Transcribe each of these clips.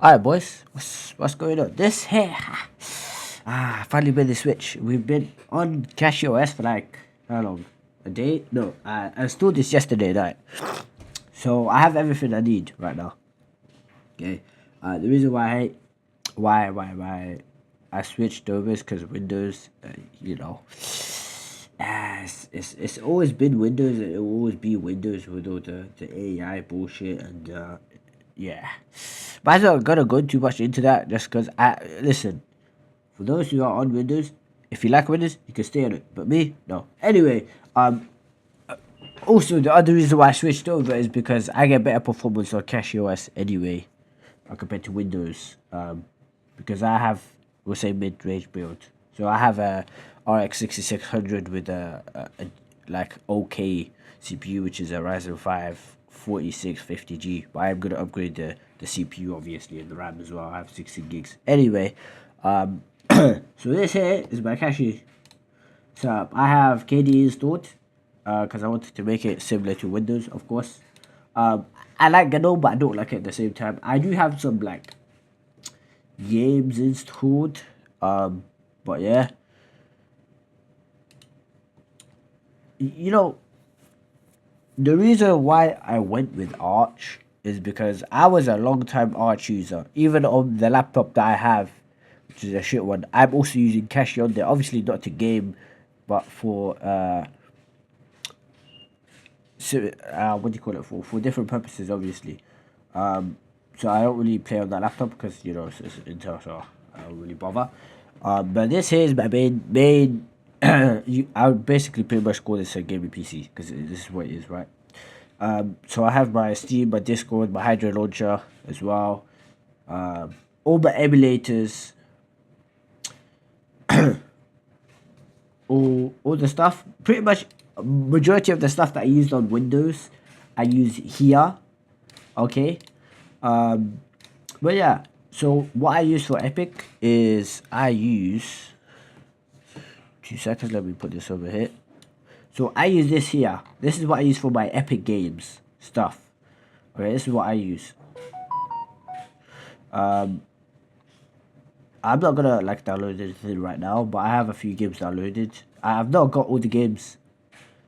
Alright, boys, what's going on? This here, finally made the switch. We've been on cachyos for like how long? A day? No, I installed this yesterday night, so I have everything I need right now. Okay, the reason why I switched over is because Windows, it's always been Windows. And it will always be Windows with all the AI bullshit and yeah. But I'm not gonna go too much into that just because I listen. For those who are on Windows, if you like Windows, you can stay on it. But me, no. Anyway, also the other reason why I switched over is because I get better performance on cachyos anyway, compared to Windows. Because I have, we'll say, mid-range build. So I have a RX 6600 with a like OK CPU, which is a Ryzen 5 4650G. But I'm gonna upgrade the CPU obviously and the RAM as well. I have 16 gigs. Anyway, so this here is my cache. So I have KDE installed because I wanted to make it similar to Windows, of course. I like GNOME, but I don't like it at the same time. I do have some like games installed, but yeah, you know, the reason why I went with Arch is because I was a long time Arch user. Even on the laptop that I have, which is a shit one, I'm also using Cache on there. Obviously not to game, but for what do you call it, for different purposes, obviously. So I don't really play on that laptop because it's Intel, so I don't really bother. But this here is my main. I would basically pretty much call this a gaming PC because this is what it is, right? So I have my Steam, my Discord, my Hydra launcher as well. All my emulators, all the stuff. Pretty much majority of the stuff that I used on Windows, I use here. Okay. But yeah. So what I use for Epic is I use 2 seconds. Let me put this over here. So I use this here. This is what I use for my Epic Games stuff. Okay, this is what I use. I'm not gonna like download anything right now, but I have a few games downloaded. I have not got all the games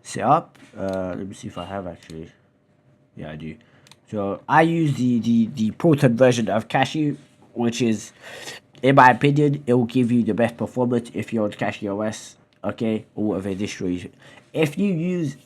set up. Let me see if I have actually. Yeah, I do. So I use the potent version of Cashew, which is, in my opinion, it will give you the best performance if you're on Cashew OS, okay, or whatever distro you. If you use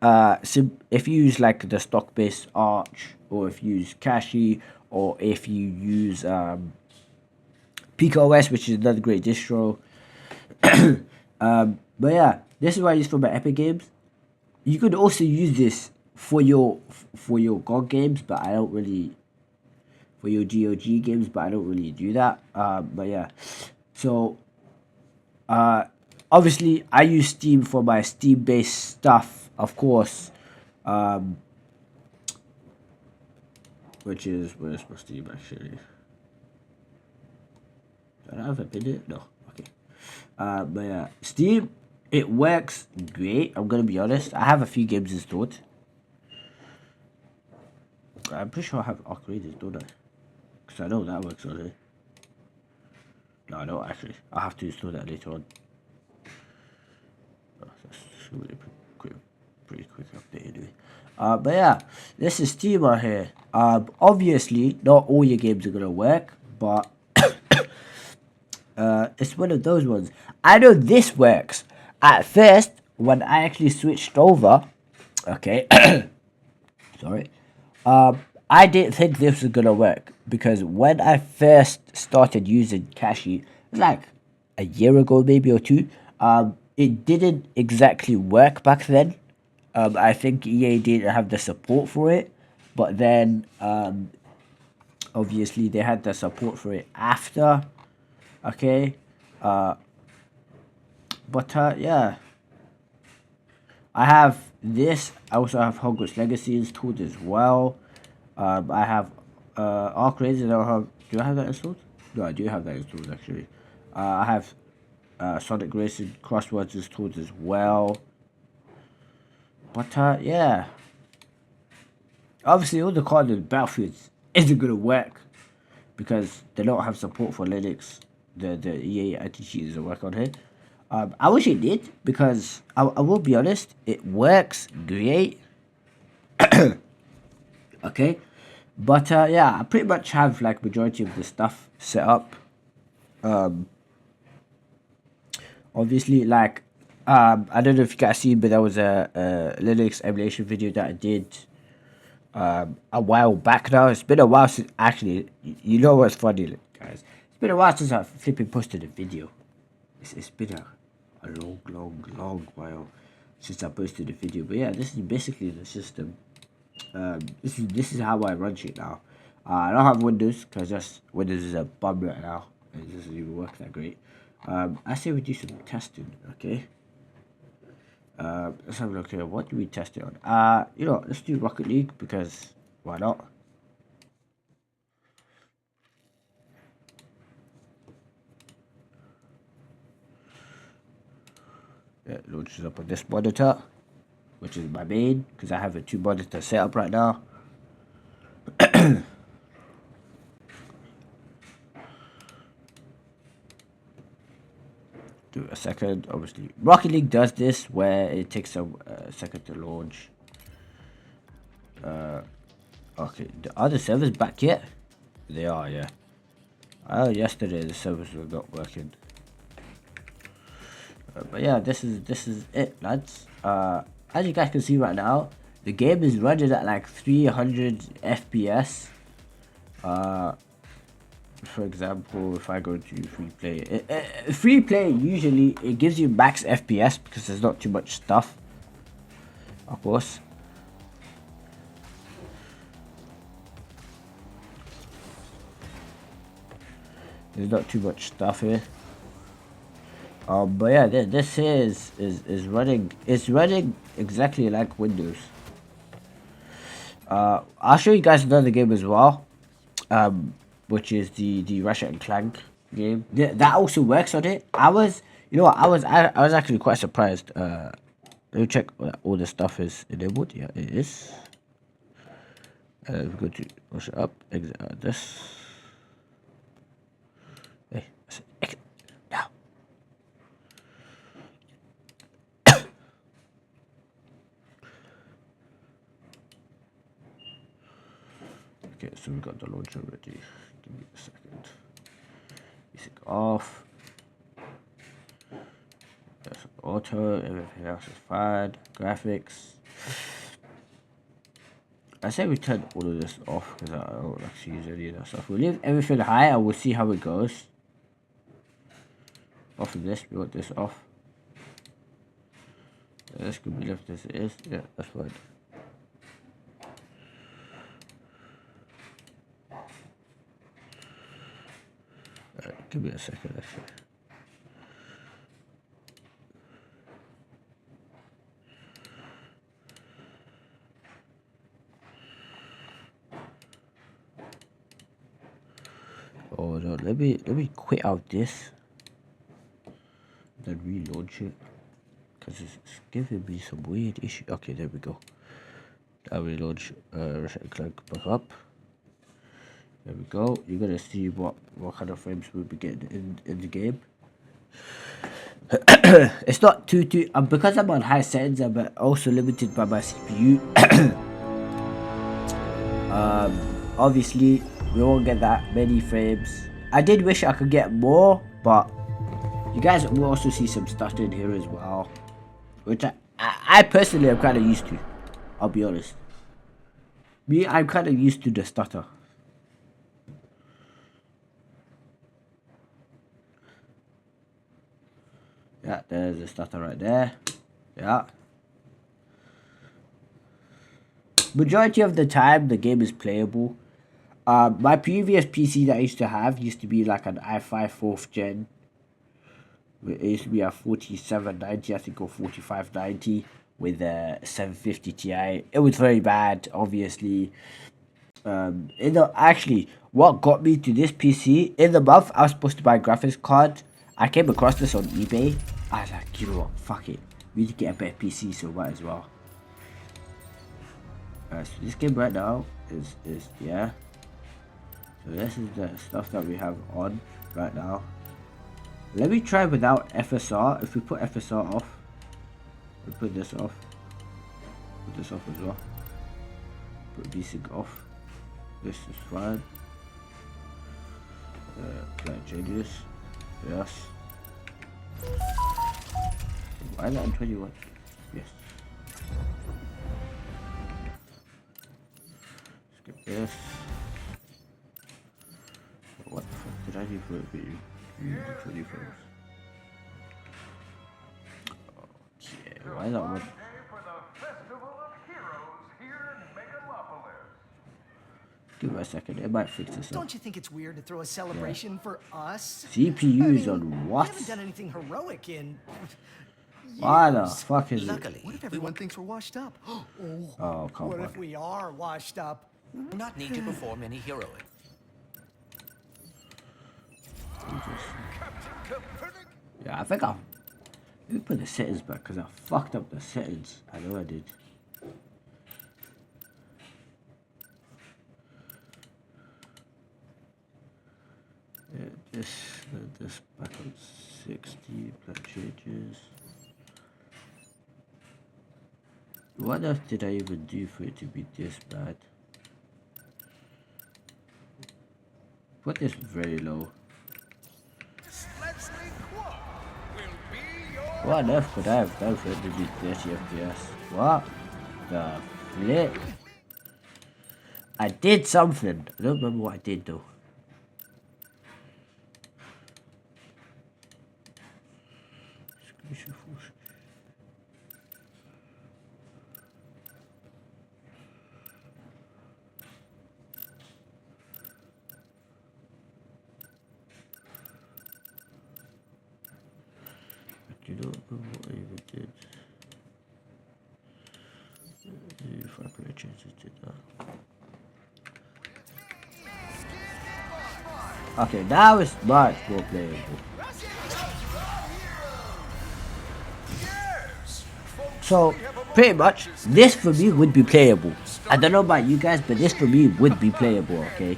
if you use like the stock based Arch, or if you use Cashew, or if you use PicoOS, which is another great distro. But yeah, this is what I use for my Epic games. You could also use this for your GOG games, but I don't really, for your GOG games, but I don't really do that. But yeah, so obviously I use Steam for my Steam based stuff, of course. Which is, where's my Steam actually? Do I have a pin? No. Okay. But yeah, Steam, it works great. I'm gonna be honest. I have a few games installed. I'm pretty sure I have Arc Raiders, don't I? Because I know that works on it. No, I don't actually. I'll have to install that later on. Oh, that's really pretty quick update anyway. But yeah, this is Steam right here. Obviously, not all your games are gonna work, but it's one of those ones. I know this works. At first, when I actually switched over, okay, sorry, I didn't think this was gonna work because when I first started using Cache, like a year ago maybe or two, it didn't exactly work back then. I think EA didn't have the support for it, but then obviously they had the support for it after. Okay, but yeah, I have this. I also have Hogwarts Legacy installed as well. I have Arc Raiders. I don't have. Do I have that installed? No, I do have that installed actually. I have Sonic Racing Crosswords installed as well. But yeah, obviously all the card in Battlefields isn't gonna work. because they don't have support for Linux. The EA anti-cheat doesn't work on here. I wish it did, because I will be honest, it works great. Okay, but yeah, I pretty much have like majority of the stuff set up. Obviously, like I don't know if you guys see, but there was a Linux emulation video that I did a while back now. It's been a while since, actually, you know what's funny, guys? It's been a while since I flipping posted a video. It's been a long while since I posted a video. But yeah, this is basically the system. This is how I run shit now. I don't have Windows, because just Windows is a bum right now. It doesn't even work that great. I say we do some testing, okay? Let's have a look here. What do we test it on? You know, let's do Rocket League, because why not? Yeah, it launches up on this monitor, which is my main, because I have a 2 monitor setup right now. Do a second. Obviously, Rocket League does this where it takes a second to launch. Okay, are the servers back yet? They are, yeah. Oh, yesterday the servers were not working. But yeah, this is it, lads. As you guys can see right now, the game is running at like 300 FPS. For example, if I go to free play, free play usually it gives you max FPS because there's not too much stuff, of course. There's not too much stuff here. But yeah, this here is running. It's running exactly like Windows. I'll show you guys another game as well, which is the Ratchet and Clank game. That also works on it. You know what, I was actually quite surprised. Let me check that all the stuff is enabled. Yeah, it is. We go to push it up. Exit this. Hey, exit now. Okay, so we got the launcher ready. Give me a second. Basic off. That's auto. Everything else is fine. Graphics. I say we turn all of this off because I don't actually use any of that stuff. We'll leave everything high and we'll see how it goes. Off of this, we want this off. This could be left as it is. Yeah, that's fine. Alright, give me a second actually. Oh no, let me quit out this. Then relaunch it. Because it's giving me some weird issue. Okay, there we go. I relaunch Ratchet and Clank back up. There we go. You're gonna see what kind of frames we'll be getting in the game. It's not too because I'm on high settings, I'm also limited by my CPU. Obviously we won't get that many frames. I did wish I could get more, but you guys will also see some stuff in here as well, which I personally am kind of used to. I'll be honest. I'm kind of used to the stutter. Yeah, there's the stutter right there. Yeah. Majority of the time, the game is playable. My previous PC that I used to have used to be like an i5 4th gen. It used to be a 4790, I think, or 4590 with a 750 Ti. It was very bad, obviously. Actually, what got me to this PC, in the month I was supposed to buy a graphics card. I came across this on eBay. I was like, you know what, fuck it. We need to get a better PC, so might as well. So this game right now is yeah. So this is the stuff that we have on right now. Let me try without FSR. If we put FSR off, we put this off. Put this off as well. Put desync off. This is fine. Client changes. Yes. Why is that on 21? Yes. Skip this. What the fuck did I do for it being 20 frames? Okay, why is that one? Give it a second, it might fix this up. Don't you think it's weird to throw a celebration for us? CPU is on what? We haven't done anything heroic in Why the fuck is Luckily, it? what if everyone thinks we're washed up? Oh, come What on. if we are washed up? Do not need to perform any heroic. Yeah, I think I'll... Let me put the settings back, because I fucked up the settings. I know I did. Yeah, this back on 60, plan changes. What else did I even do for it to be this bad? Put this very low. What on earth could I have done for it to be 30 FPS? What the flip? I did something. I don't remember what I did though. You don't remember what I even did. If I could have changed it to that. Okay, now it's much more playable. So, pretty much, this for me would be playable. I don't know about you guys, but this for me would be playable, okay?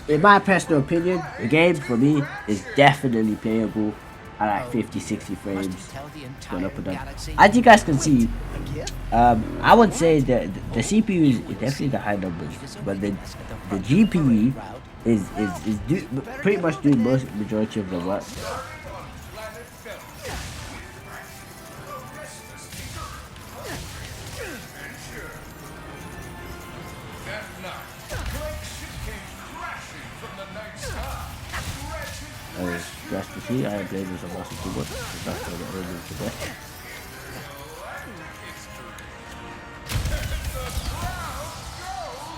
In my personal opinion, the game for me is definitely playable. At like 50, 60 frames, going up and down. As you guys can see, I would say that the CPU is definitely the high numbers, but the GPU is pretty much doing majority of the work. Just to see, I blame this on Master too much. That's what I really do today.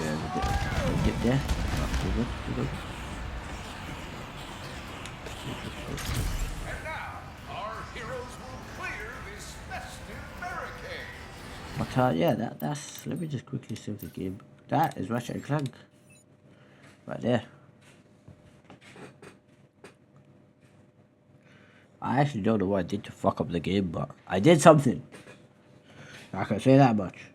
Yeah, we'll get there. Too good, too good. And now, our heroes will clear this festive barricade. But yeah, that's. Let me just quickly save the game. That is Ratchet and Clank. Right there. I actually don't know what I did to fuck up the game, but I did something. I can say that much.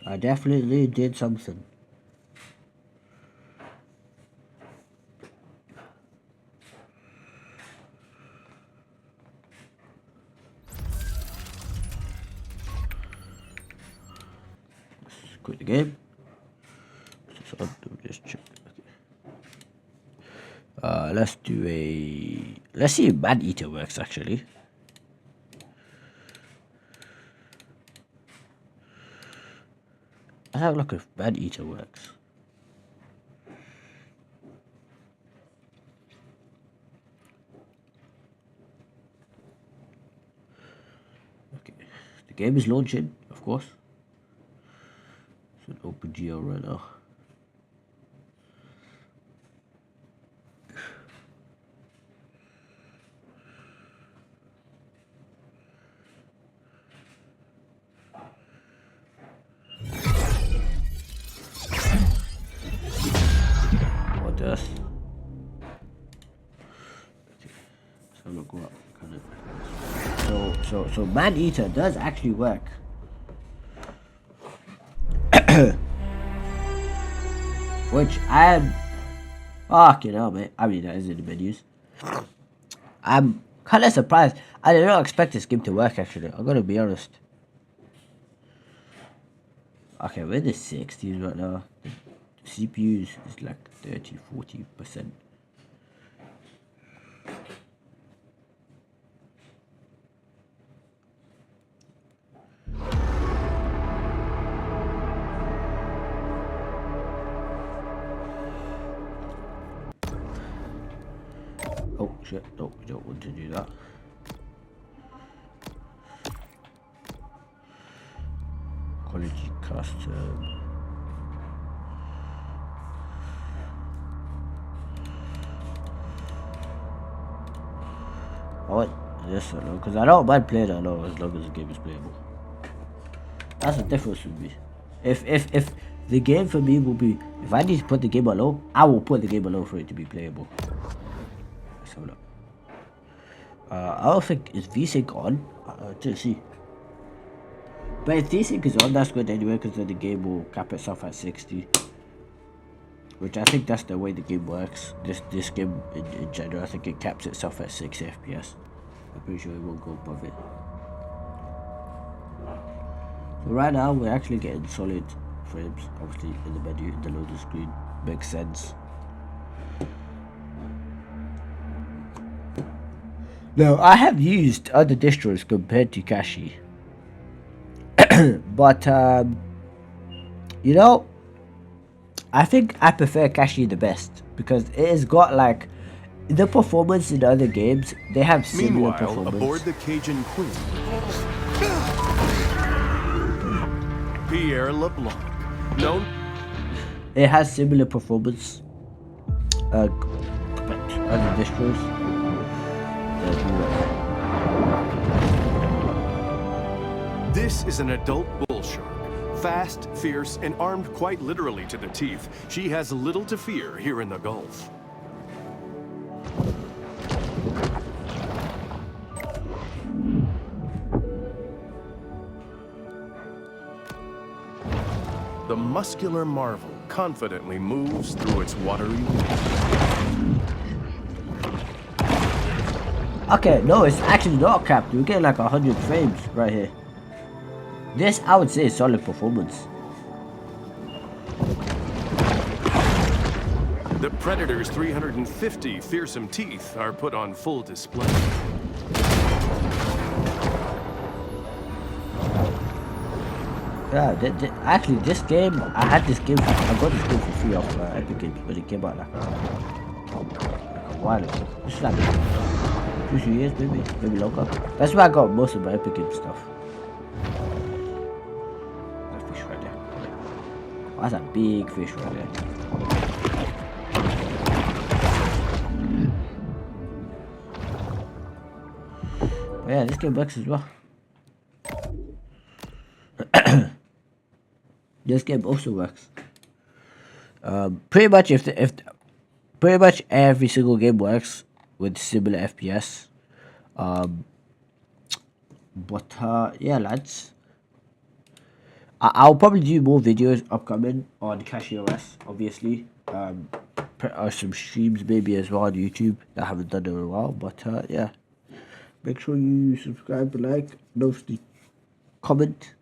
I definitely did something. Let's quit the game. Just check. Let's see if Man Eater works actually. Let's have a look if Man Eater works. Okay, the game is launching, of course. It's an OpenGL right now. This. Okay. So look what kind of. So Man Eater does actually work. Which I am. Fucking hell, mate. I mean, that is in the menus. I'm kind of surprised. I did not expect this game to work, actually. I'm gonna be honest. Okay, we're in the 60s right now. The CPUs is like 30-40%. Oh shit, no, we don't want to do that. Quality custom. I want this alone, because I don't mind playing it alone as long as the game is playable. That's the difference with me. If the game for me will be, if I need to put the game alone, I will put the game alone for it to be playable. Let's have a look. I don't think, is VSync on? Let's see. But if VSync is on, that's good anyway, because then the game will cap itself at 60. Which I think that's the way the game works. This game in general, I think it caps itself at 6 FPS. I'm pretty sure it won't go above it. So right now we're actually getting solid frames, obviously in the menu, in the loading screen. Makes sense. Now I have used other distros compared to Cachy. But you know, I think I prefer Cachy the best because it has got like the performance in other games. They have similar Meanwhile, performance. aboard the Cajun Queen, Pierre LeBlanc, known. It has similar performance. Compared to other distros. This is an adult bull shark. Fast, fierce, and armed quite literally to the teeth, she has little to fear here in the Gulf. The muscular marvel confidently moves through its watery. Okay, no, it's actually not capped. We're getting like 100 frames right here. This, I would say, is solid performance. The Predator's 350 fearsome teeth are put on full display. Yeah, actually, this game, I got this game for free off Epic Games when it came out like a while ago. It's like 2 years, maybe longer. That's where I got most of my Epic Games stuff. That fish right there. Oh, that's a big fish right there. But yeah, this game works as well. This game also works. Pretty much pretty much every single game works with similar FPS. Yeah, lads. I'll probably do more videos upcoming on cachyos, obviously. Some streams maybe as well on YouTube that I haven't done in a while. But yeah, make sure you subscribe, like, and obviously comment.